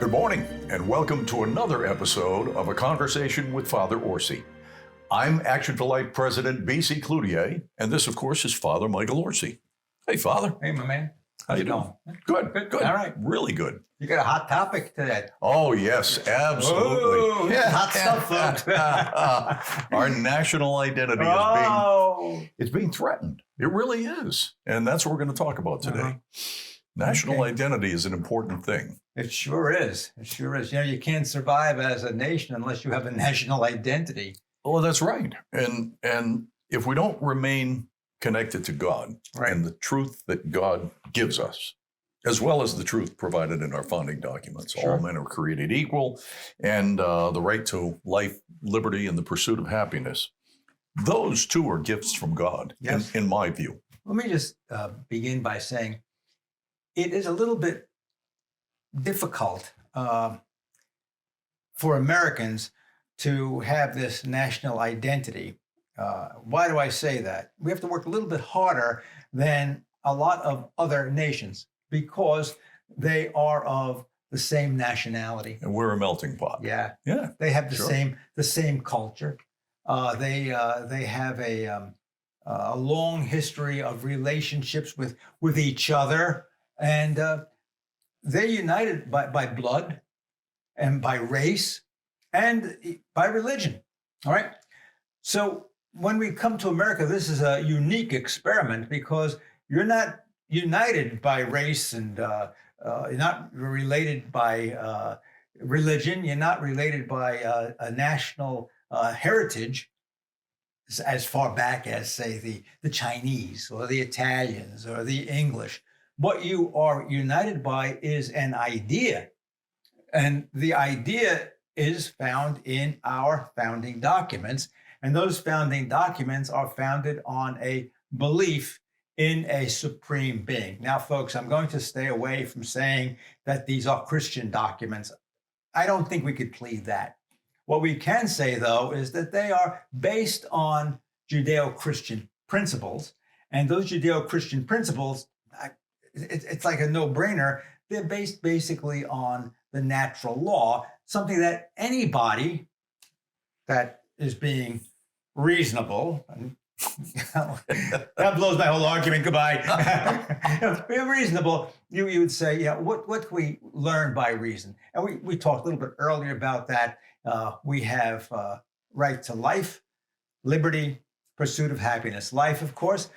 Good morning, and welcome to another episode of A Conversation with Father Orsi. I'm Action for Life President BC Cloutier, and this, of course, is Father Michael Orsi. Hey, Father. Hey, my man. How you doing? Good. All right. Really good. You got a hot topic today. Oh, yes, absolutely. Oh, yeah, hot stuff, folks. Our national identity is being threatened. It really is. And that's what we're going to talk about today. National identity is an important thing. It sure is. It sure is. You know, you can't survive as a nation unless you have a national identity. Well, that's right. And if we don't remain connected to God and the truth that God gives us, as well as the truth provided in our founding documents, all men are created equal, and the right to life, liberty, and the pursuit of happiness, those two are gifts from God, in my view. Let me just begin by saying it is a little bit difficult for Americans to have this national identity. Why do I say that? We have to work a little bit harder than a lot of other nations because they are of the same nationality. And we're a melting pot. Yeah. They have the same culture. They have a long history of relationships with each other, and they're united by blood and by race and by religion. All right. So when we come to America, this is a unique experiment because you're not united by race and you're not related by religion. You're not related by a national heritage as far back as, say, the Chinese or the Italians or the English. What you are united by is an idea. And the idea is found in our founding documents. And those founding documents are founded on a belief in a supreme being. Now, folks, I'm going to stay away from saying that these are Christian documents. I don't think we could plead that. What we can say, though, is that they are based on Judeo-Christian principles. And those Judeo-Christian principles, it's like a no-brainer. They're based basically on the natural law, something that anybody that is being reasonable, and that blows my whole argument. Goodbye. Being reasonable, you would say, what can we learn by reason? And we talked a little bit earlier about that. We have right to life, liberty, pursuit of happiness. Life, of course,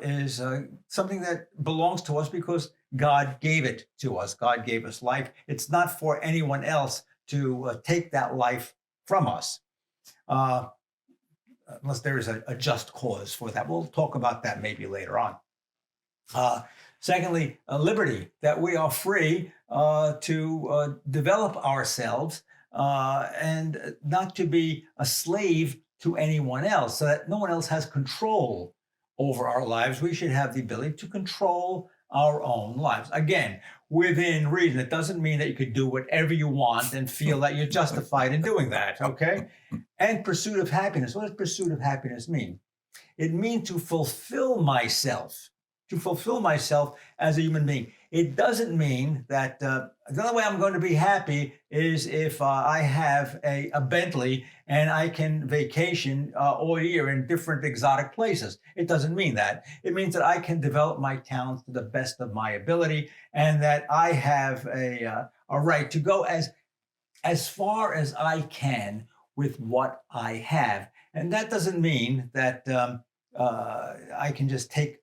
is something that belongs to us because God gave it to us. God gave us life. It's not for anyone else to take that life from us, unless there is a just cause for that. We'll talk about that maybe later on. Secondly, liberty, that we are free to develop ourselves and not to be a slave to anyone else, so that no one else has control over our lives. We should have the ability to control our own lives. Again, within reason. It doesn't mean that you could do whatever you want and feel that you're justified in doing that, okay? And pursuit of happiness. What does pursuit of happiness mean? It means to fulfill myself as a human being. It doesn't mean that the only way I'm going to be happy is if I have a Bentley and I can vacation all year in different exotic places. It doesn't mean that. It means that I can develop my talents to the best of my ability and that I have a right to go as far as I can with what I have. And that doesn't mean that I can just take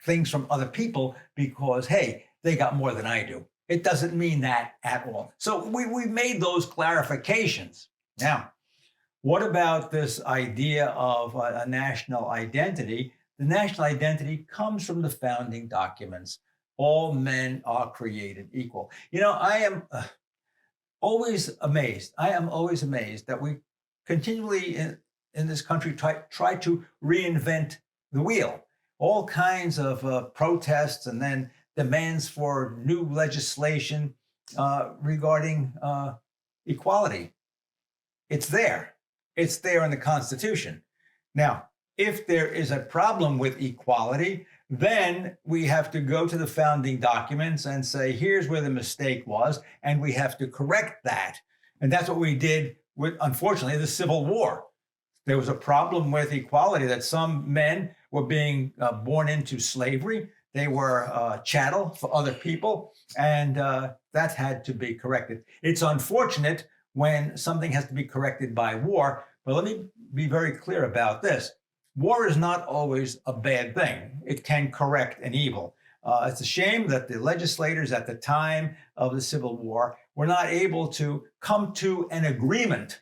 things from other people because, hey, they got more than I do. It doesn't mean that at all. So we made those clarifications. Now, what about this idea of a national identity? The national identity comes from the founding documents. All men are created equal. You know, I am always amazed. I am always amazed that we continually in this country try to reinvent the wheel. All kinds of protests and then demands for new legislation regarding equality. It's there. It's there in the Constitution. Now, if there is a problem with equality, Then we have to go to the founding documents and say, here's where the mistake was, and we have to correct that. And that's what we did with, unfortunately, the Civil War. There was a problem with equality, that some men were being born into slavery. They were chattel for other people, and that had to be corrected. It's unfortunate when something has to be corrected by war, but let me be very clear about this. War is not always a bad thing. It can correct an evil. It's a shame that the legislators at the time of the Civil War were not able to come to an agreement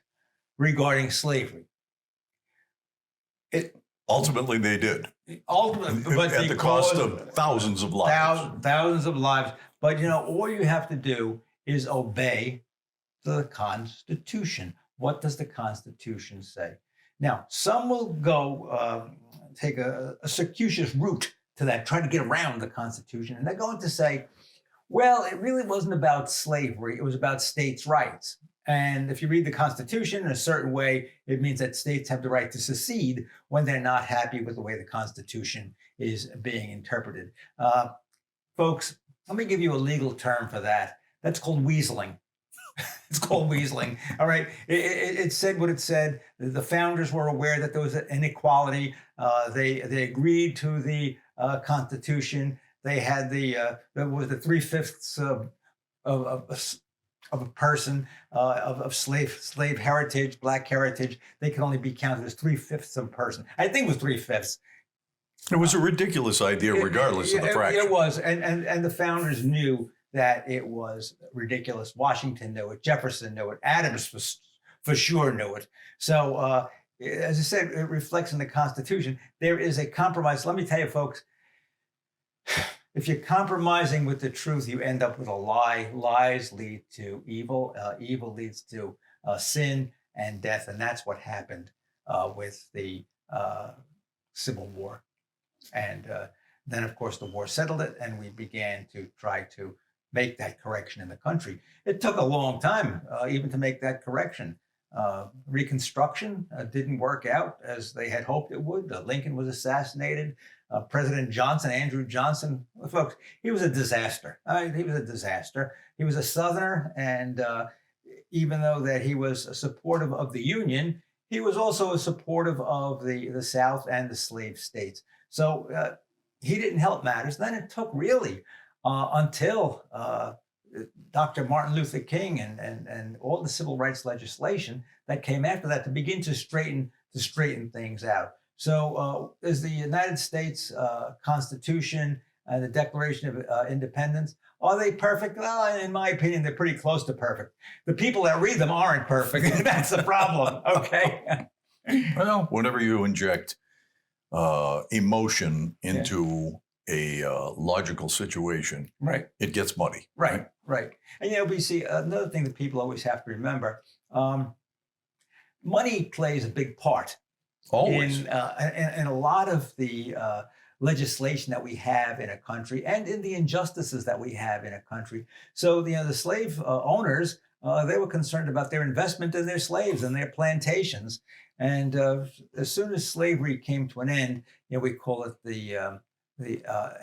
regarding slavery. Ultimately, they did. Ultimately, but at the cost of thousands of lives. Thousands of lives. But you know, all you have to do is obey the Constitution. What does the Constitution say? Now, some will go take a circuitous route to that, try to get around the Constitution, and they're going to say, well, it really wasn't about slavery, it was about states' rights. And if you read the Constitution in a certain way, it means that states have the right to secede when they're not happy with the way the Constitution is being interpreted. Folks, let me give you a legal term for that. That's called weaseling. It's called weaseling. All right. It said what it said. The founders were aware that there was an inequality. They agreed to the Constitution. They had the 3/5 of a person of slave heritage, black heritage. They could only be counted as 3/5 of a person. I think it was 3/5. It was a ridiculous idea, regardless of the fraction. It was, and the founders knew that it was ridiculous. Washington knew it. Jefferson knew it. Adams for sure knew it. So, as I said, it reflects in the Constitution. There is a compromise. Let me tell you, folks, if you're compromising with the truth, you end up with a lie. Lies lead to evil. Evil leads to sin and death. And that's what happened with the Civil War. And then, of course, the war settled it, and we began to try to make that correction in the country. It took a long time even to make that correction. Reconstruction didn't work out as they had hoped it would. Lincoln was assassinated. President Johnson, Andrew Johnson, folks, he was a disaster. He was a disaster. He was a Southerner, and even though that he was supportive of the Union, he was also supportive of the South and the slave states. So he didn't help matters. Then it took really until Dr. Martin Luther King and all the civil rights legislation that came after that to begin to straighten things out. So is the United States Constitution and the Declaration of Independence, are they perfect? Well, in my opinion, they're pretty close to perfect. The people that read them aren't perfect. That's the problem, okay? Well, whenever you inject emotion into a logical situation, right, it gets muddy. Right. And, you know, we see another thing that people always have to remember, money plays a big part. Always. In a lot of the legislation that we have in a country and in the injustices that we have in a country. So, you know, the slave owners, they were concerned about their investment in their slaves and their plantations. And as soon as slavery came to an end, you know, we call it the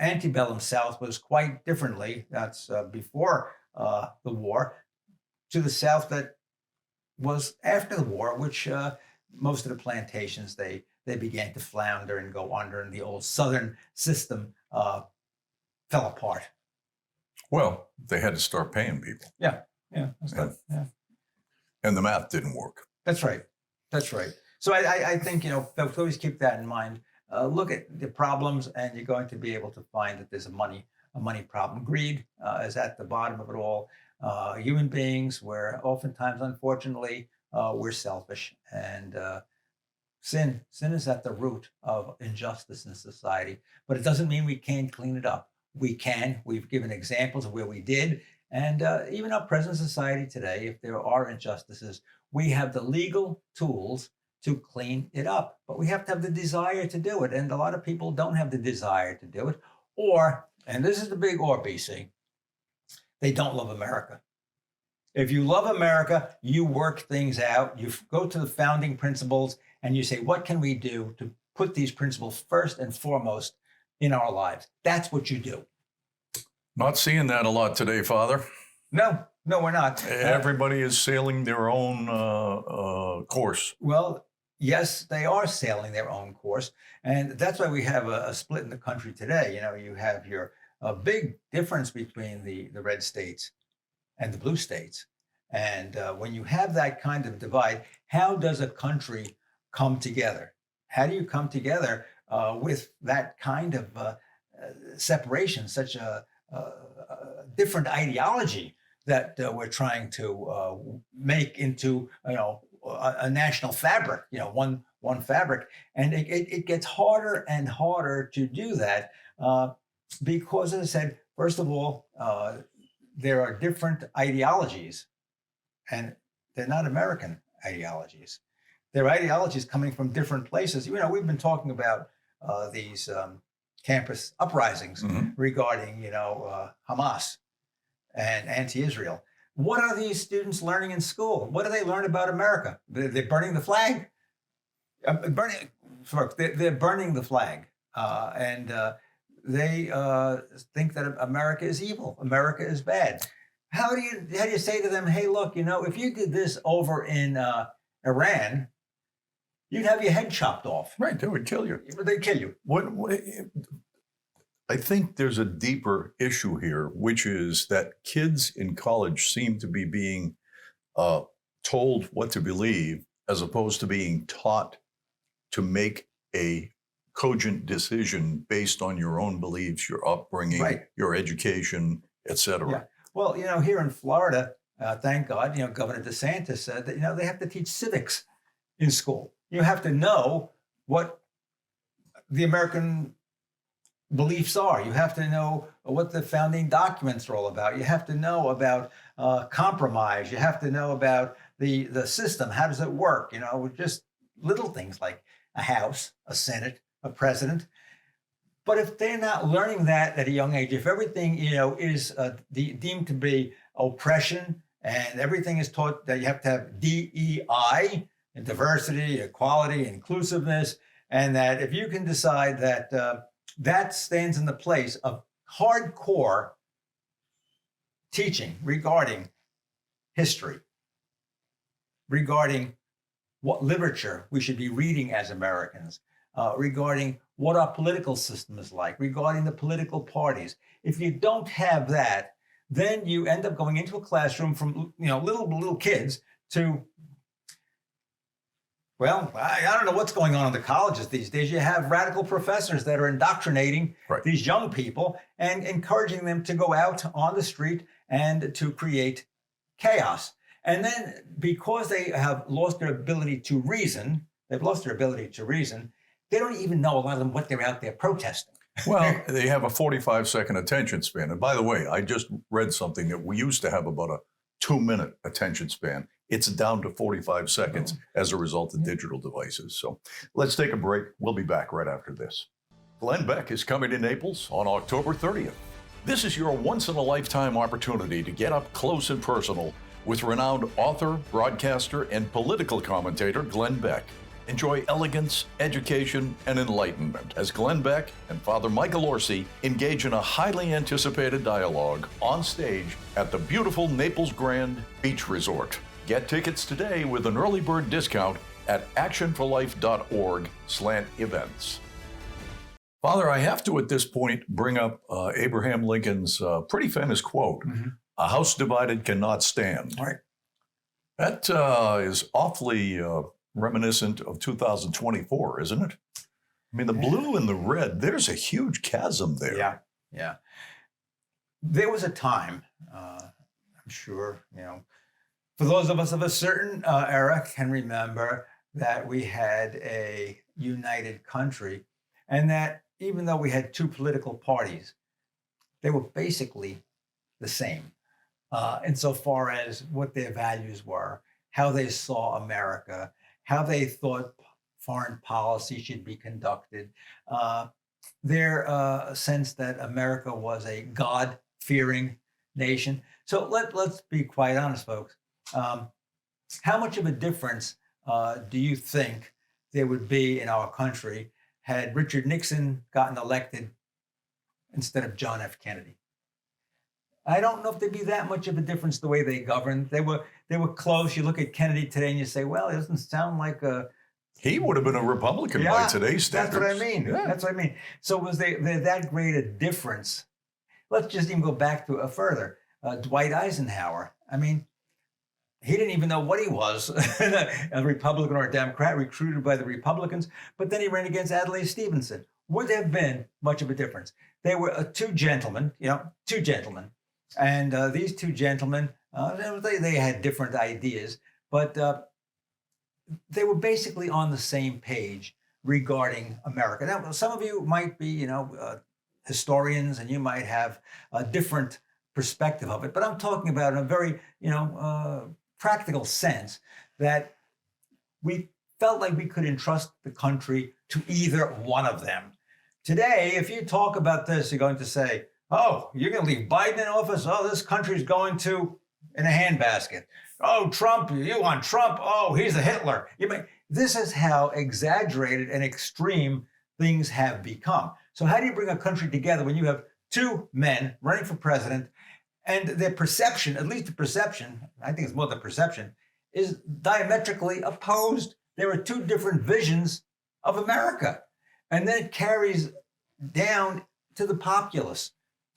antebellum South was quite differently. That's before the war, to the South that was after the war, which most of the plantations, they began to flounder and go under, and the old Southern system fell apart. Well, they had to start paying people. Yeah. And the math didn't work. That's right. So I think, you know, folks, always keep that in mind. Look at the problems, and you're going to be able to find that there's a money problem. Greed is at the bottom of it all. Human beings, we're oftentimes, unfortunately, we're selfish, and sin is at the root of injustice in society. But it doesn't mean we can't clean it up. We can. We've given examples of where we did, and even our present society today, if there are injustices, we have the legal tools to clean it up. But we have to have the desire to do it, and a lot of people don't have the desire to do it, or, and this is the big or, BC, they don't love America. If you love America, you work things out. You go to the founding principles and you say, what can we do to put these principles first and foremost in our lives. That's what you do. Not seeing that a lot today, Father. No, we're not. Everybody is sailing their own course. Well, yes, they are sailing their own course. And that's why we have a split in the country today. You know, you have a big difference between the red states and the blue states. And when you have that kind of divide, how does a country come together? How do you come together with that kind of separation, such a different ideology that we're trying to make into, a national fabric, one fabric. And it gets harder and harder to do that because, as I said, first of all, there are different ideologies, and they're not American ideologies. They're ideologies coming from different places. We've been talking about these campus uprisings regarding, Hamas and anti-Israel. What are these students learning in school? What do they learn about America? They're burning the flag. They're burning the flag, and they think that America is evil. America is bad. How do you say to them, hey, look, if you did this over in Iran, you'd have your head chopped off. Right, they would kill you. They'd kill you. I think there's a deeper issue here, which is that kids in college seem to be being told what to believe as opposed to being taught to make a cogent decision based on your own beliefs, your upbringing, right, your education, etc. Yeah. Well, here in Florida, thank God, Governor DeSantis said that, they have to teach civics in school. You have to know what the American beliefs are. You have to know what the founding documents are all about. You have to know about compromise. You have to know about the system. How does it work? Just little things like a House, a Senate, a president. But if they're not learning that at a young age, if everything, is deemed to be oppression, and everything is taught that you have to have DEI, and diversity, equality, inclusiveness, and that if you can decide that that stands in the place of hardcore teaching regarding history, regarding what literature we should be reading as Americans, regarding what our political system is like, regarding the political parties. If you don't have that, then you end up going into a classroom from little kids to, well, I don't know what's going on in the colleges these days. You have radical professors that are indoctrinating these young people and encouraging them to go out on the street and to create chaos. And then because they have lost their ability to reason, they don't even know, a lot of them, what they're out there protesting. Well, they have a 45-second attention span. And by the way, I just read something that we used to have about a 2-minute attention span. It's down to 45 seconds as a result of digital devices. So let's take a break. We'll be back right after this. Glenn Beck is coming to Naples on October 30th. This is your once-in-a-lifetime opportunity to get up close and personal with renowned author, broadcaster, and political commentator Glenn Beck. Enjoy elegance, education, and enlightenment as Glenn Beck and Father Michael Orsi engage in a highly anticipated dialogue on stage at the beautiful Naples Grand Beach Resort. Get tickets today with an early bird discount at actionforlife.org/events. Father, I have to at this point bring up Abraham Lincoln's pretty famous quote, "A house divided cannot stand." Right. That is awfully reminiscent of 2024, isn't it? I mean, the blue and the red, there's a huge chasm there. Yeah. There was a time, I'm sure, for those of us of a certain era can remember that we had a united country, and that even though we had two political parties, they were basically the same insofar as what their values were, how they saw America, how they thought foreign policy should be conducted, their sense that America was a God-fearing nation. So let's be quite honest, folks. How much of a difference do you think there would be in our country had Richard Nixon gotten elected instead of John F. Kennedy. I don't know if there'd be that much of a difference the way they governed. They were close. You look at Kennedy today and you say, well, it doesn't sound like a... He would have been a Republican by today's standards. That's what I mean. Yeah. That's what I mean. So was there that great a difference? Let's just even go back to further. Dwight Eisenhower. I mean, he didn't even know what he was, a Republican or a Democrat, recruited by the Republicans. But then he ran against Adlai Stevenson. Would there have been much of a difference? They were two gentlemen. And these two gentlemen, they had different ideas, but they were basically on the same page regarding America. Now, some of you might be, historians, and you might have a different perspective of it, but I'm talking about in a very, practical sense that we felt like we could entrust the country to either one of them. Today, if you talk about this, you're going to say, oh, you're going to leave Biden in office? Oh, this country's going to in a handbasket. Oh, Trump, you want Trump? Oh, he's a Hitler. This is how exaggerated and extreme things have become. So how do you bring a country together when you have two men running for president and their perception, at least the perception, I think it's more the perception, is diametrically opposed? There are two different visions of America. And then it carries down to the populace.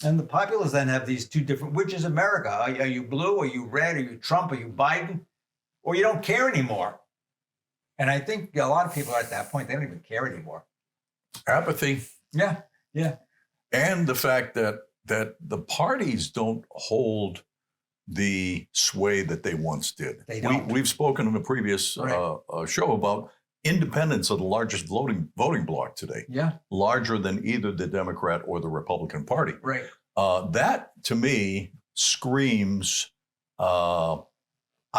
And the populace then have these two different, which is America? Are you blue? Are you red? Are you Trump? Are you Biden? Or you don't care anymore? And I think a lot of people are at that point. They don't even care anymore. Apathy. Yeah. And the fact that the parties don't hold the sway that they once did. They don't. We've spoken in a previous show about independents of the largest voting bloc today. Yeah. Larger than either the Democrat or the Republican Party. Right. That, to me, screams, I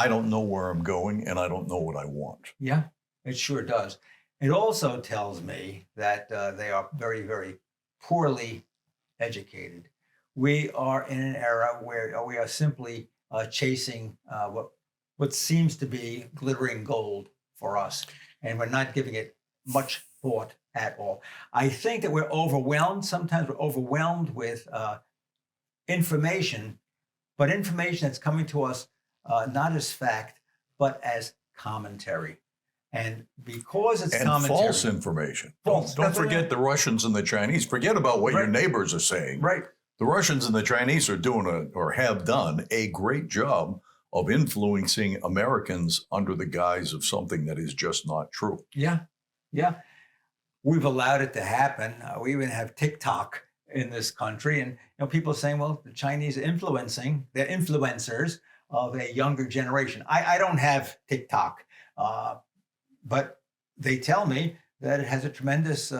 don't know where I'm going and I don't know what I want. Yeah, it sure does. It also tells me that they are very, very poorly educated. We are in an era where we are simply chasing what seems to be glittering gold for us. And we're not giving it much thought at all. I think that we're overwhelmed. Sometimes we're overwhelmed with information, but information that's coming to us not as fact, but as commentary. And because it's commentary. False information. Don't forget the Russians and the Chinese. Forget about what your neighbors are saying. Right. The Russians and the Chinese are doing or have done a great job of influencing Americans under the guise of something that is just not true. Yeah. We've allowed it to happen. We even have TikTok in this country, and people are saying, well, the Chinese are influencing, they're influencers of a younger generation. I don't have TikTok, but they tell me that it has a tremendous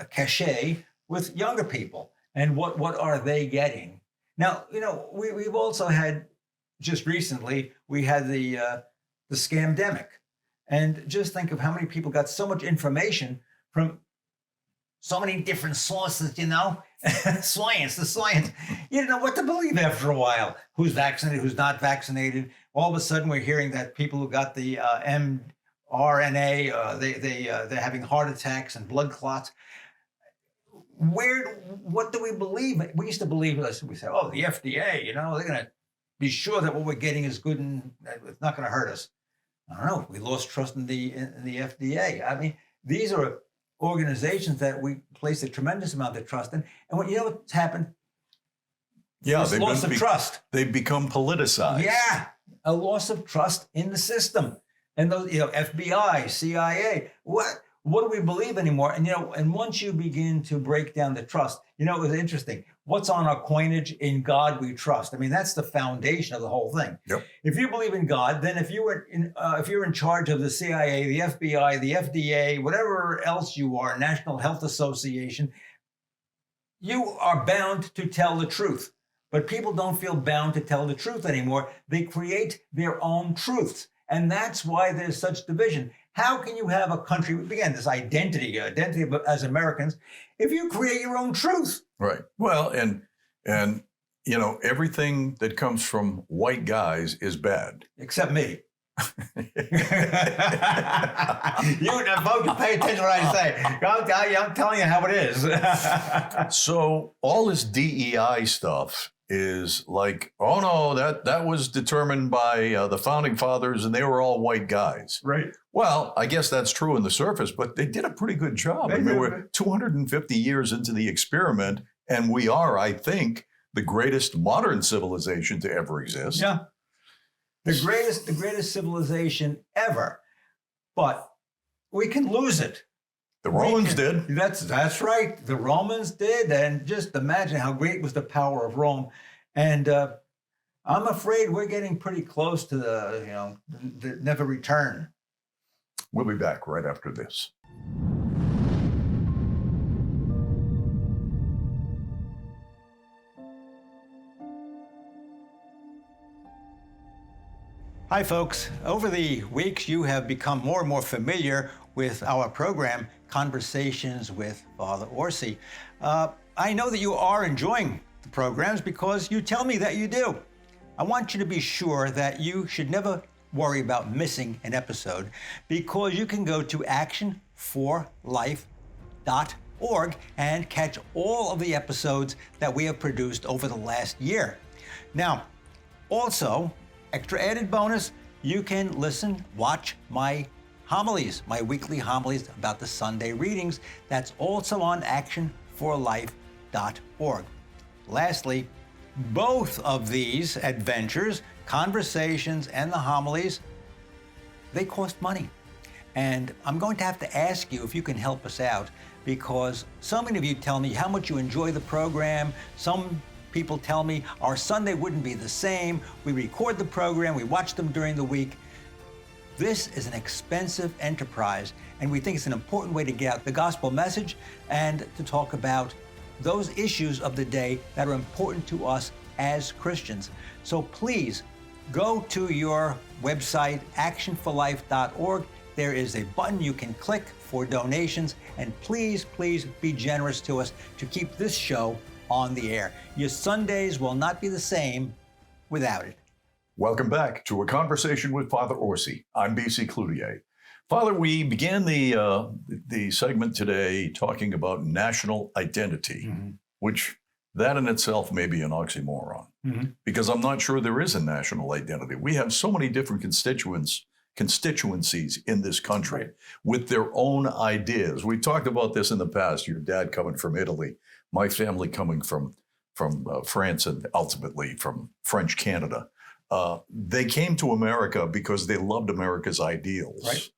cachet with younger people. And what are they getting? Now, we've also had, just recently, we had the scamdemic. And just think of how many people got so much information from so many different sources, science. You don't know what to believe after a while. Who's vaccinated, who's not vaccinated. All of a sudden, we're hearing that people who got the mRNA, they're having heart attacks and blood clots. What do we believe? We used to believe, we say, oh, the FDA, they're going to be sure that what we're getting is good and it's not going to hurt us. I don't know. We lost trust in the FDA. I mean, these are organizations that we place a tremendous amount of trust in. And what's happened? Yeah, loss of trust. They've become politicized. Yeah, a loss of trust in the system. And those, FBI, CIA, what do we believe anymore? And and once you begin to break down the trust, it was interesting. What's on our coinage? In God we trust. I mean, that's the foundation of the whole thing. Yep. If you believe in God, then if you're in charge of the CIA, the FBI, the FDA, whatever else you are, National Health Association, you are bound to tell the truth. But people don't feel bound to tell the truth anymore. They create their own truths. And that's why there's such division. How can you have a country, again, this identity as Americans, if you create your own truth? Right. Well, and everything that comes from white guys is bad. Except me. You folks, pay attention to what I say. I'm telling you how it is. So all this DEI stuff is like, oh no, that was determined by the founding fathers, and they were all white guys. Right. Well, I guess that's true on the surface, but they did a pretty good job. I mean, we're 250 years into the experiment, and we are, I think, the greatest modern civilization to ever exist. Yeah. The greatest civilization ever. But we can lose it. The Romans did. That's right. The Romans did. And just imagine how great was the power of Rome. And I'm afraid we're getting pretty close to the never return. We'll be back right after this. Hi, folks. Over the weeks, you have become more and more familiar with our program, Conversations with Father Orsi. I know that you are enjoying the programs because you tell me that you do. I want you to be sure that you should never worry about missing an episode because you can go to actionforlife.org and catch all of the episodes that we have produced over the last year. Now, also, extra added bonus, you can watch my homilies, my weekly homilies about the Sunday readings. That's also on actionforlife.org. Lastly, both of these adventures, conversations and the homilies, they cost money. And I'm going to have to ask you if you can help us out because so many of you tell me how much you enjoy the program. Some people tell me our Sunday wouldn't be the same. We record the program, we watch them during the week. This is an expensive enterprise, and we think it's an important way to get out the gospel message and to talk about those issues of the day that are important to us as Christians. So please go to your website, actionforlife.org. There is a button you can click for donations, and please be generous to us to keep this show on the air. Your Sundays will not be the same without it. Welcome back to A Conversation with Father Orsi. I'm BC Cloutier. Father, we began the segment today talking about national identity, which that in itself may be an oxymoron, because I'm not sure there is a national identity. We have so many different constituencies in this country with their own ideas. We talked about this in the past, your dad coming from Italy, my family coming from France and ultimately from French Canada. They came to America because they loved America's ideals. Right.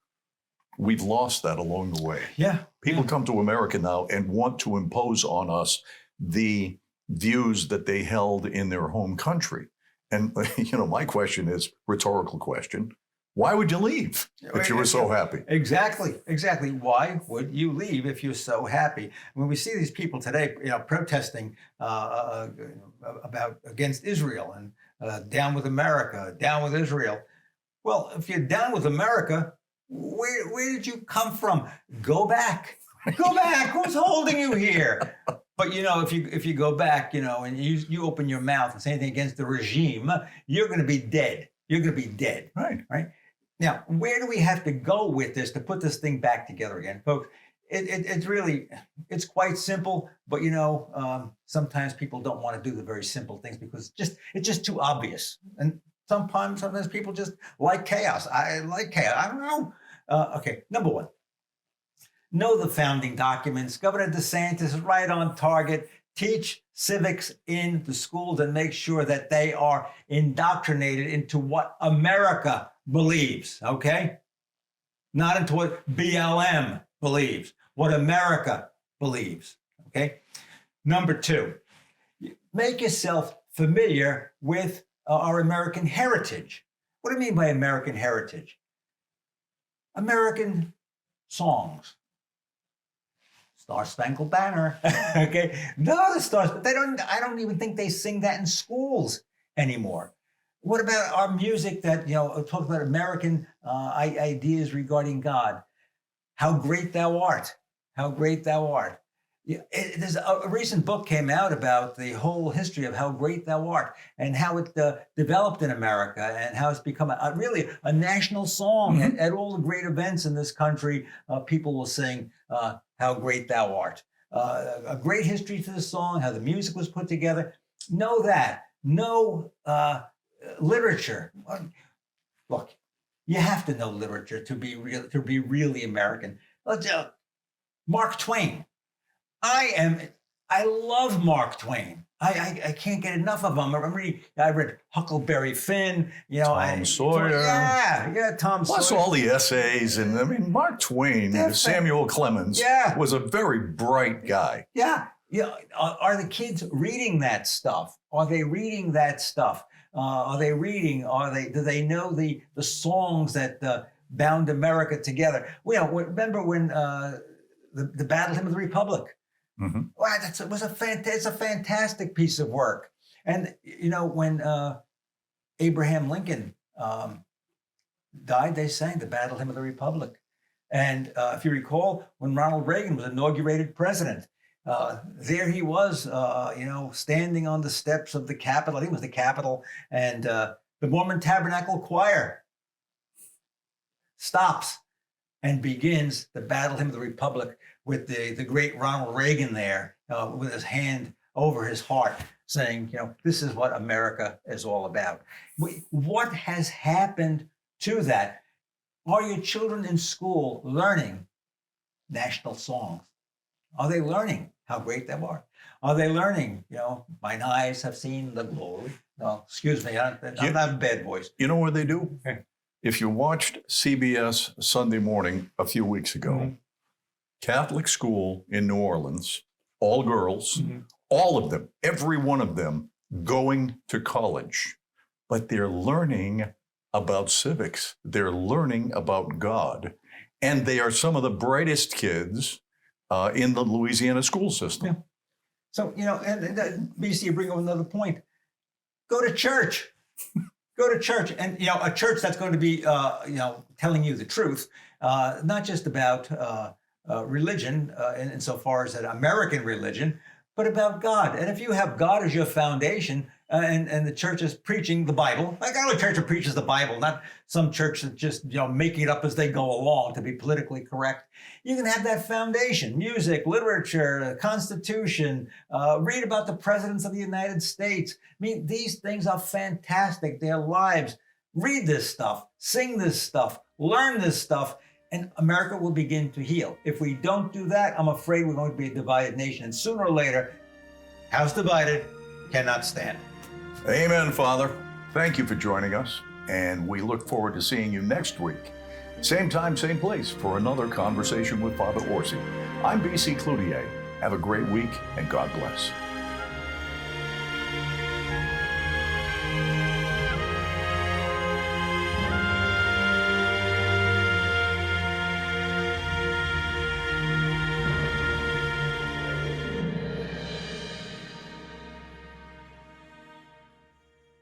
We've lost that along the way. Yeah. People come to America now and want to impose on us the views that they held in their home country. And, my question is, rhetorical question, why would you leave if you were so happy? Exactly. Why would you leave if you're so happy? When we see these people today, protesting against Israel and down with America, down with Israel. Well, if you're down with America, where did you come from? Go back. Go back. Who's holding you here? But if you go back, and you open your mouth and say anything against the regime, you're going to be dead. You're going to be dead. Right. Now, where do we have to go with this to put this thing back together again, folks? It's quite simple, but sometimes people don't want to do the very simple things because it's just too obvious. And sometimes people just like chaos. I like chaos. I don't know. Okay, number one, know the founding documents. Governor DeSantis is right on target. Teach civics in the schools and make sure that they are indoctrinated into what America believes, okay? Not into what BLM believes, what America believes, okay? Number two, make yourself familiar with our American heritage. What do I mean by American heritage? American songs. Star Spangled Banner, okay? No, the stars, but I don't even think they sing that in schools anymore. What about our music that, talk about American ideas regarding God? How great thou art. How great thou art. Yeah, there's a recent book came out about the whole history of how great thou art and how it developed in America and how it's become really a national song. At all the great events in this country, people will sing how great thou art. A great history to the song, how the music was put together. Know that. Know literature. Look, you have to know literature to be really American. Mark Twain. I love Mark Twain. I can't get enough of him. I read Huckleberry Finn, Tom Sawyer. Yeah, Tom Sawyer. Plus all the essays. And I mean, Mark Twain, Samuel Clemens, was a very bright guy. Yeah. Are the kids reading that stuff? Are they reading that stuff? Do they know the songs that bound America together? Remember when the Battle Hymn of the Republic? Wow, it's a fantastic piece of work. And when Abraham Lincoln died, they sang the Battle Hymn of the Republic. And if you recall, when Ronald Reagan was inaugurated president, there he was, standing on the steps of the Capitol. I think it was the Capitol, and the Mormon Tabernacle Choir stops and begins the Battle Hymn of the Republic with the great Ronald Reagan there with his hand over his heart saying, this is what America is all about. What has happened to that? Are your children in school learning national songs? Are they learning how great they are? Are they learning, mine eyes have seen the glory? No, excuse me, I'm not a bad voice. You know what they do? If you watched CBS Sunday Morning a few weeks ago, Catholic school in New Orleans, all girls, all of them, every one of them going to college, but they're learning about civics. They're learning about God. And they are some of the brightest kids in the Louisiana school system. Yeah. So, and BC, you bring up another point. Go to church. Go to church, and a church that's going to be telling you the truth, not just about religion insofar as an American religion, but about God. And if you have God as your foundation, and the church is preaching the Bible, like our church that preaches the Bible, not some church that's just making it up as they go along to be politically correct. You can have that foundation: music, literature, Constitution. Read about the presidents of the United States. I mean, these things are fantastic. Their lives. Read this stuff, sing this stuff, learn this stuff, and America will begin to heal. If we don't do that, I'm afraid we're going to be a divided nation. And sooner or later, house divided cannot stand. Amen, Father. Thank you for joining us, and we look forward to seeing you next week. Same time, same place for another conversation with Father Orsi. I'm BC Cloutier. Have a great week, and God bless.